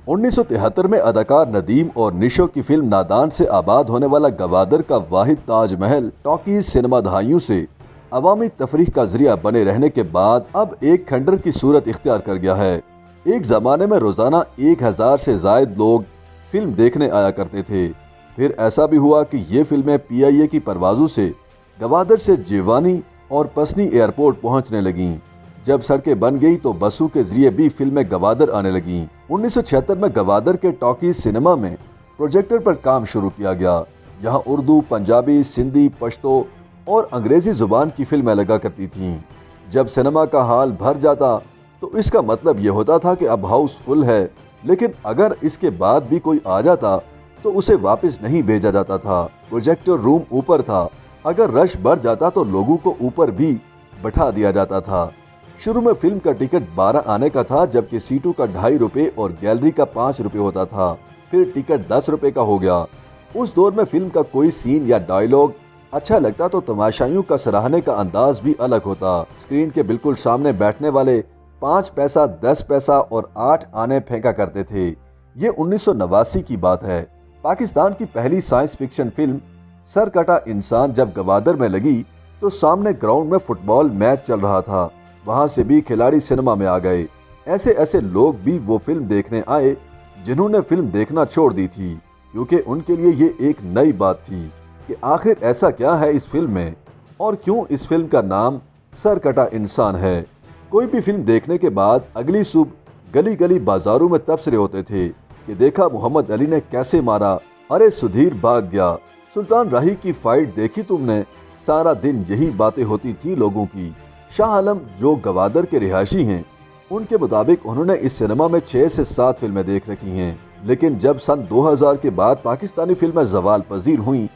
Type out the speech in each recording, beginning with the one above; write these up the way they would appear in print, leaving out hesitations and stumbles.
1973 में अदाकार नदीम और निशो की फिल्म नादान से आबाद होने वाला गवादर का वाहिद ताजमहल टॉकीज सिनेमा दहाइयों से अवामी तफरीह का जरिया बने रहने के बाद अब एक खंडर की सूरत इख्तियार कर गया है। एक ज़माने में रोज़ाना 1000 से ज़ायद लोग फिल्म देखने आया करते थे। फिर ऐसा भी हुआ कि ये फिल्में PIA की परवाज़ों से गवादर से जेवानी और पसनी एयरपोर्ट पहुंचने लगीं। जब सड़कें बन गई तो बसों के जरिए भी फिल्में गवादर आने लगीं। 1976 में गवादर के टॉकीज सिनेमा में प्रोजेक्टर पर काम शुरू किया गया। यहाँ उर्दू, पंजाबी, सिंधी, पश्तो और अंग्रेजी जुबान की फिल्में लगा करती थीं। जब सिनेमा का हाल भर जाता तो इसका मतलब ये होता था कि अब हाउस फुल है, लेकिन अगर इसके बाद भी कोई आ जाता तो उसे वापस नहीं भेजा जाता था। प्रोजेक्टर रूम ऊपर था, अगर रश बढ़ जाता तो लोगों को ऊपर भी बैठा दिया जाता था। शुरू में फिल्म का टिकट 12 आने का था, जबकि सीटों का 2.5 रुपये और गैलरी का 5 रुपये होता था। फिर टिकट 10 रुपये का हो गया। उस दौर में फिल्म का कोई सीन या डायलॉग अच्छा लगता तो तमाशाइयों का सराहने का अंदाज भी अलग होता। स्क्रीन के बिल्कुल सामने बैठने वाले 5 पैसा, 10 पैसा और 8 आने फेंका करते थे। ये 1989 की बात है। पाकिस्तान की पहली साइंस फिक्शन फिल्म सरकटा इंसान जब गवादर में लगी तो सामने ग्राउंड में फुटबॉल मैच चल रहा था। वहां से भी खिलाड़ी सिनेमा में आ गए। ऐसे ऐसे लोग भी वो फिल्म देखने आए जिन्होंने फिल्म देखना छोड़ दी थी, क्योंकि उनके लिए ये एक नई बात थी कि आखिर ऐसा क्या है इस फिल्म में और क्यों इस फिल्म का नाम सरकटा इंसान है। कोई भी फिल्म देखने के बाद अगली सुबह गली गली बाजारों में तबसरे होते थे कि देखा मोहम्मद अली ने कैसे मारा, अरे सुधीर भाग गया, सुल्तान राही की फाइट देखी तुमने। सारा दिन यही बातें होती थी लोगों की। शाह आलम जो गवादर के रिहायशी हैं, उनके मुताबिक उन्होंने इस सिनेमा में 6 से 7 फिल्में देख रखी हैं। लेकिन जब सन 2000 के बाद पाकिस्तानी फिल्में जवाल पजीर हुई,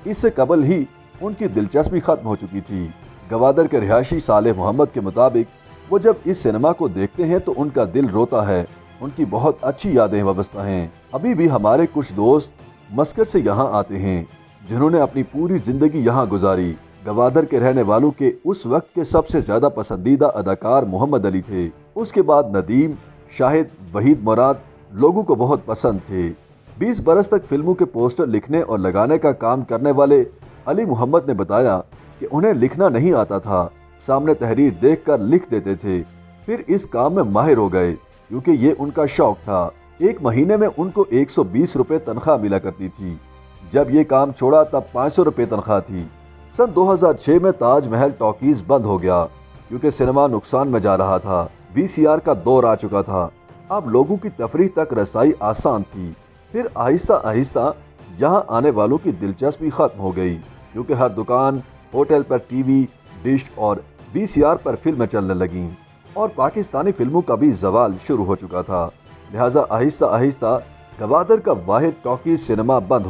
इससे कबल ही उनकी दिलचस्पी खत्म हो चुकी थी। गवादर के रिहायशी सालेह मोहम्मद के मुताबिक वो जब इस सिनेमा को देखते हैं तो उनका दिल रोता है। उनकी बहुत अच्छी यादें वाबस्ता हैं। अभी भी हमारे कुछ दोस्त मस्कट से यहाँ आते हैं जिन्होंने अपनी पूरी जिंदगी यहाँ गुजारी। गवादर के रहने वालों के उस वक्त के सबसे ज्यादा पसंदीदा अदाकार मोहम्मद अली थे। उसके बाद नदीम, शाहिद, वहीद मुराद लोगों को बहुत पसंद थे। 20 बरस तक फिल्मों के पोस्टर लिखने और लगाने का काम करने वाले अली मोहम्मद ने बताया कि उन्हें लिखना नहीं आता था, सामने तहरीर देखकर लिख देते थे। फिर इस काम में माहिर हो गए क्योंकि ये उनका शौक था। एक महीने में उनको 120 रुपये तनख्वाह मिला करती थी। जब ये काम छोड़ा तब 500 रुपये तनख्वाह थी। सन 2006 में ताजमहल टॉकीज बंद हो गया क्योंकि सिनेमा नुकसान में जा रहा था। VCR का दौर आ चुका था। अब लोगों की तफरीह तक रसाई आसान थी। फिर आहिस्ता आहिस्ता यहाँ आने वालों की दिलचस्पी खत्म हो गई क्योंकि हर दुकान, होटल पर TV, डिश और VCR पर फिल्में चलने लगीं और पाकिस्तानी फिल्मों का भी जवाल शुरू हो चुका था। लिहाजा आहिस्ता आहिस्ता गवादर का वाहिद टॉकीज सिनेमा बंद